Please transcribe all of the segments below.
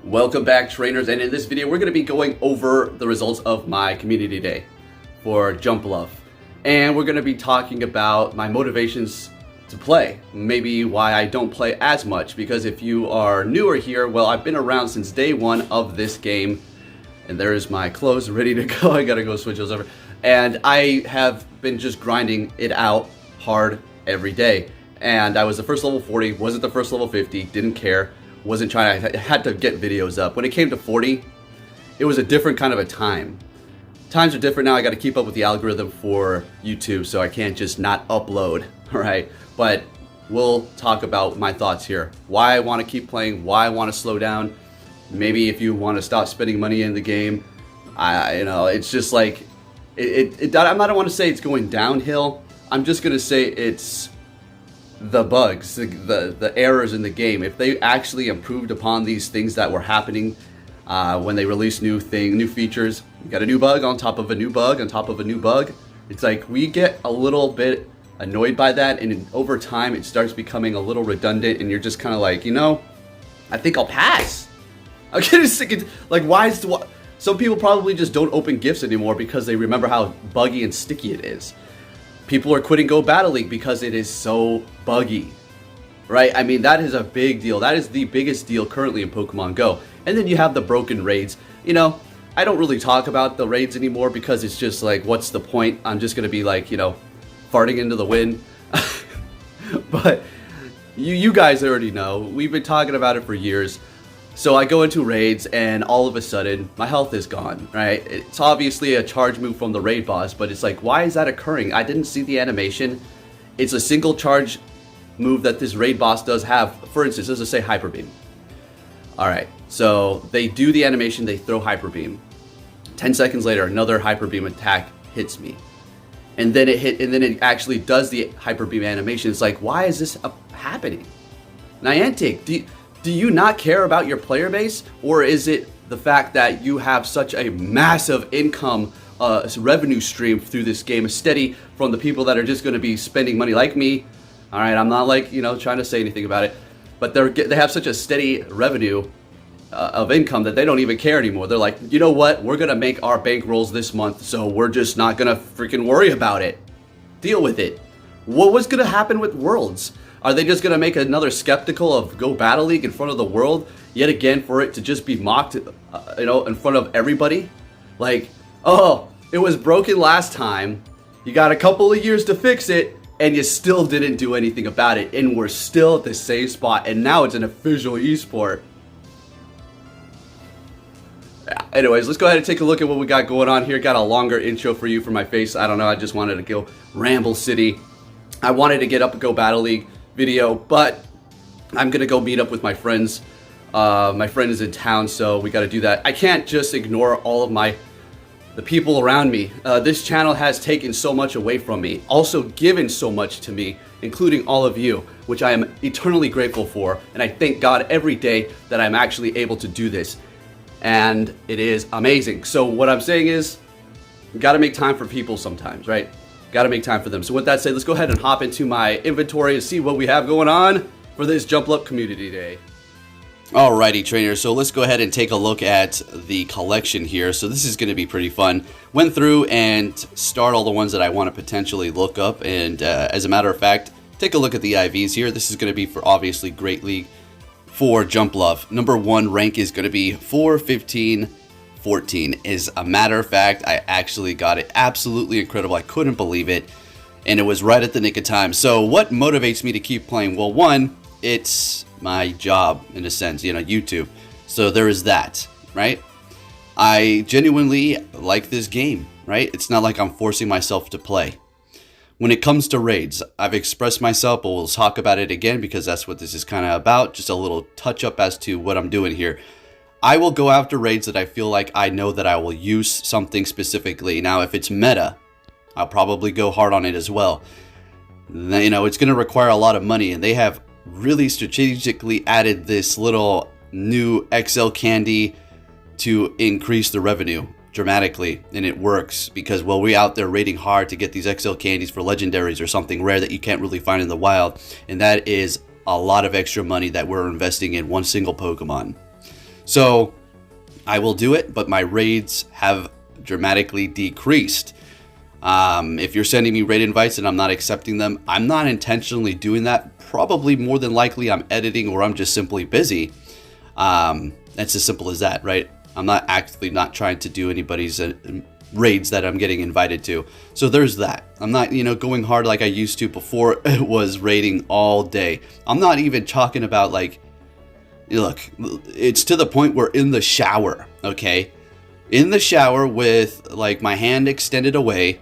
Welcome back, trainers, and in this video we're going to be going over the results of my community day for Jumpluff, and we're going to be talking about my motivations to play, maybe why I don't play as much, because if you are newer here, well, I've been around since day one of this game, and there's my clothes ready to go. I gotta go switch those over, and I have been just grinding it out hard every day, and I was the first level 40, wasn't the first level 50, didn't care. Wasn't trying to, I had to get videos up. When it came to 40, it was a different kind of a time. Times are different now. I got to keep up with the algorithm for YouTube, so I can't just not upload, all right? But we'll talk about my thoughts here. Why I want to keep playing, why I want to slow down. Maybe if you want to stop spending money in the game, it's just like, I don't want to say it's going downhill. I'm just going to say it's the bugs, the errors in the game. If they actually improved upon these things that were happening when they released new features, you got a new bug on top of a new bug on top of a new bug. It's like we get a little bit annoyed by that, and over time it starts becoming a little redundant, and you're just kind of like, I think I'll pass. I'm getting sick of, like, some people probably just don't open gifts anymore because they remember how buggy and sticky it is. People are quitting Go Battle League because it is so buggy, right? I mean, that is a big deal. That is the biggest deal currently in Pokemon Go. And then you have the broken raids. I don't really talk about the raids anymore because it's just like, what's the point? I'm just going to be like, farting into the wind. But you guys already know. We've been talking about it for years. So I go into raids and all of a sudden my health is gone, right? It's obviously a charge move from the raid boss, but it's like, why is that occurring? I didn't see the animation. It's a single charge move that this raid boss does have. For instance, let's just say Hyper Beam. Alright, so they do the animation, they throw Hyper Beam. 10 seconds later, another Hyper Beam attack hits me. And then it actually does the Hyper Beam animation. It's like, why is this happening? Niantic, do you not care about your player base, or is it the fact that you have such a massive income revenue stream through this game, steady from the people that are just going to be spending money like me? All right, I'm not like, trying to say anything about it, but they have such a steady revenue of income that they don't even care anymore. They're like, you know what? We're going to make our bankrolls this month, so we're just not going to freaking worry about it. Deal with it. What was going to happen with Worlds? Are they just going to make another skeptical of Go Battle League in front of the world yet again for it to just be mocked, in front of everybody? Like, oh, it was broken last time. You got a couple of years to fix it, and you still didn't do anything about it, and we're still at the same spot, and now it's an official esport. Yeah, anyways, let's go ahead and take a look at what we got going on here. Got a longer intro for you for my face. I don't know, I just wanted to go Ramble City. I wanted to get up a Go Battle League video, but I'm gonna go meet up with my friends. My friend is in town, so we got to do that. I can't just ignore all of the people around me. This channel has taken so much away from me, also given so much to me, including all of you, which I am eternally grateful for, and I thank God every day that I'm actually able to do this, and it is amazing. So what I'm saying is, you got to make time for people sometimes, right? Got to make time for them. So with that said, let's go ahead and hop into my inventory and see what we have going on for this Jumpluff Community Day. Alrighty, trainers, so let's go ahead and take a look at the collection here. So this is going to be pretty fun. Went through and start all the ones that I want to potentially look up, and as a matter of fact, take a look at the IVs here. This is going to be for obviously Great League for Jumpluff. Number 1 rank is going to be 415. 14. As a matter of fact, I actually got it. Absolutely incredible. I couldn't believe it, and it was right at the nick of time. So what motivates me to keep playing? Well, one, it's my job in a sense, YouTube. So there is that, right? I genuinely like this game, right? It's not like I'm forcing myself to play. When it comes to raids, I've expressed myself, but we'll talk about it again because that's what this is kind of about. Just a little touch up as to what I'm doing here. I will go after raids that I feel like I know that I will use something specifically. Now, if it's meta, I'll probably go hard on it as well. It's going to require a lot of money, and they have really strategically added this little new XL candy to increase the revenue dramatically, and it works because, well, we're out there raiding hard to get these XL candies for legendaries or something rare that you can't really find in the wild, and that is a lot of extra money that we're investing in one single Pokemon. So I will do it, but my raids have dramatically decreased. If you're sending me raid invites and I'm not accepting them, I'm not intentionally doing that. Probably more than likely I'm editing or I'm just simply busy. It's as simple as that, right? I'm not actively not trying to do anybody's raids that I'm getting invited to. So there's that. I'm not, going hard like I used to before. It was raiding all day. I'm not even talking about like, look, it's to the point where in the shower, okay? In the shower with like my hand extended away,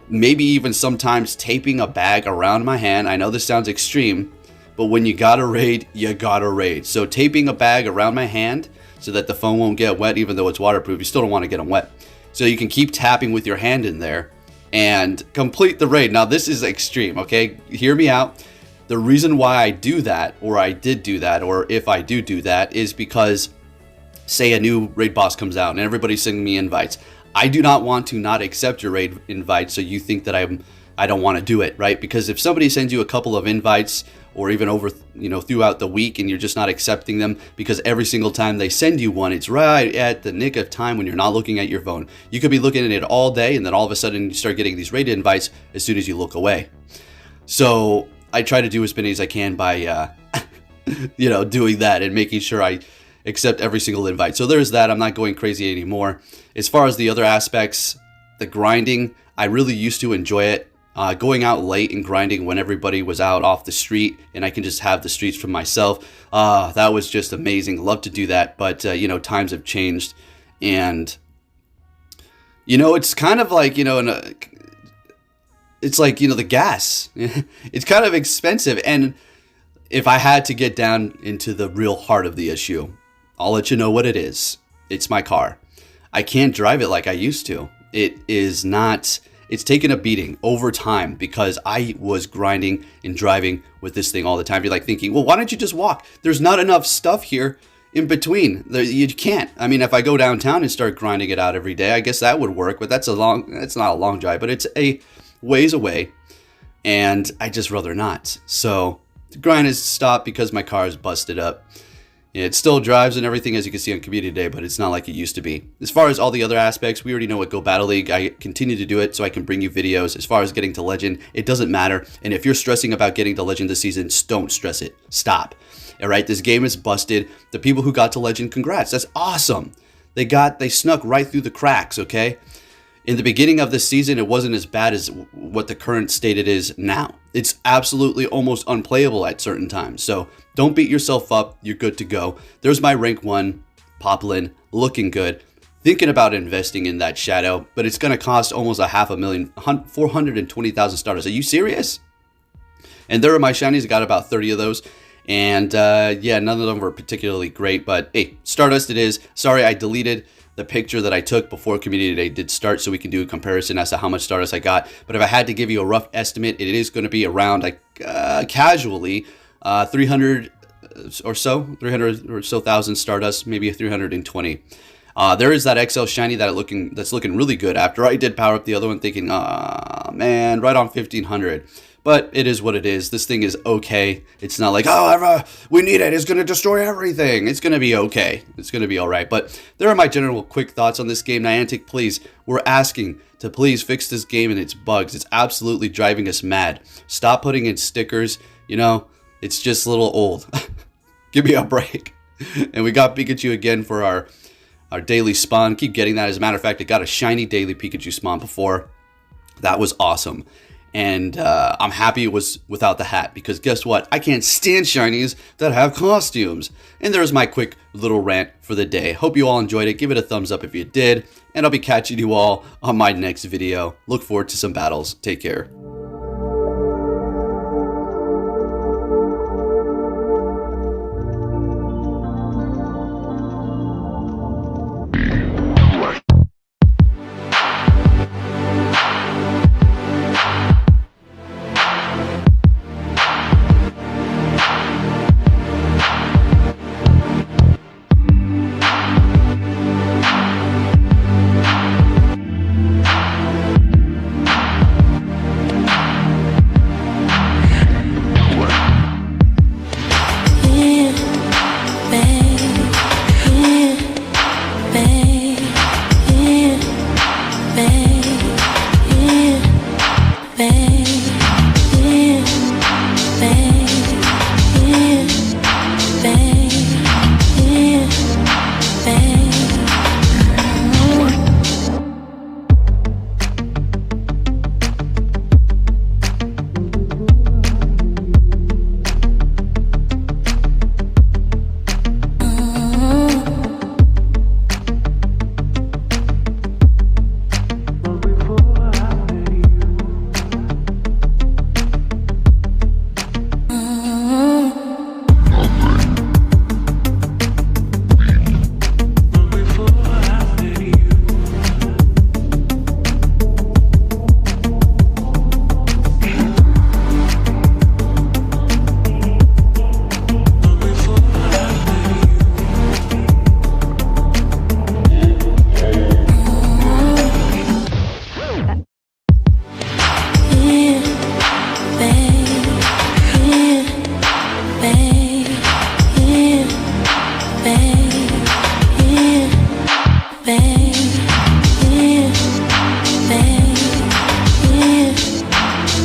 maybe even sometimes taping a bag around my hand. I know this sounds extreme, but when you gotta raid, you gotta raid. So taping a bag around my hand so that the phone won't get wet, even though it's waterproof, you still don't want to get them wet. So you can keep tapping with your hand in there and complete the raid. Now this is extreme, okay? Hear me out. The reason why I do that, or I did do that, or if I do that, is because say a new raid boss comes out and everybody's sending me invites. I do not want to not accept your raid invite so you think that I don't want to do it, right? Because if somebody sends you a couple of invites or even over, throughout the week and you're just not accepting them because every single time they send you one, it's right at the nick of time when you're not looking at your phone. You could be looking at it all day and then all of a sudden you start getting these raid invites as soon as you look away. So I try to do as many as I can by, doing that and making sure I accept every single invite. So there's that. I'm not going crazy anymore. As far as the other aspects, the grinding, I really used to enjoy it. Going out late and grinding when everybody was out off the street and I can just have the streets for myself. That was just amazing. Love to do that. But, times have changed. And, it's kind of like, it's like, the gas. It's kind of expensive. And if I had to get down into the real heart of the issue, I'll let you know what it is. It's my car. I can't drive it like I used to. It's taken a beating over time because I was grinding and driving with this thing all the time. You're like thinking, well, why don't you just walk? There's not enough stuff here in between. You can't. I mean, if I go downtown and start grinding it out every day, I guess that would work, but it's not a long drive, but it's a ways away and I just rather not. So the grind has stopped because my car is busted up. It still drives and everything, as you can see on Community Day, but it's not like it used to be. As far as all the other aspects, we already know what Go Battle League. I continue to do it so I can bring you videos. As far as getting to Legend, it doesn't matter. And if you're stressing about getting to Legend this season, don't stress it. Stop. All right, this game is busted. The people who got to Legend, congrats. That's awesome. They snuck right through the cracks, okay? In the beginning of this season, it wasn't as bad as what the current state it is now. It's absolutely almost unplayable at certain times. So don't beat yourself up. You're good to go. There's my rank 1, Poplin, looking good. Thinking about investing in that shadow, but it's going to cost almost $500,000, 420,000 starters. Are you serious? And there are my shinies. I got about 30 of those. And none of them were particularly great. But hey, Stardust it is. Sorry, I deleted the picture that I took before Community Day did start so we can do a comparison as to how much Stardust I got. But if I had to give you a rough estimate, it is going to be around casually 300 or so thousand Stardust, maybe 320. There is that XL shiny that's looking really good after I did power up the other one thinking, man, right on 1500. But it is what it is. This thing is okay. It's not like, we need it. It's going to destroy everything. It's going to be okay. It's going to be all right. But there are my general quick thoughts on this game. Niantic, please, we're asking to please fix this game and its bugs. It's absolutely driving us mad. Stop putting in stickers. It's just a little old. Give me a break. And we got Pikachu again for our daily spawn. Keep getting that. As a matter of fact, I got a shiny daily Pikachu spawn before. That was awesome. And I'm happy it was without the hat because guess what? I can't stand shinies that have costumes. And there's my quick little rant for the day. Hope you all enjoyed it. Give it a thumbs up if you did. And I'll be catching you all on my next video. Look forward to some battles. Take care.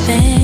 babe.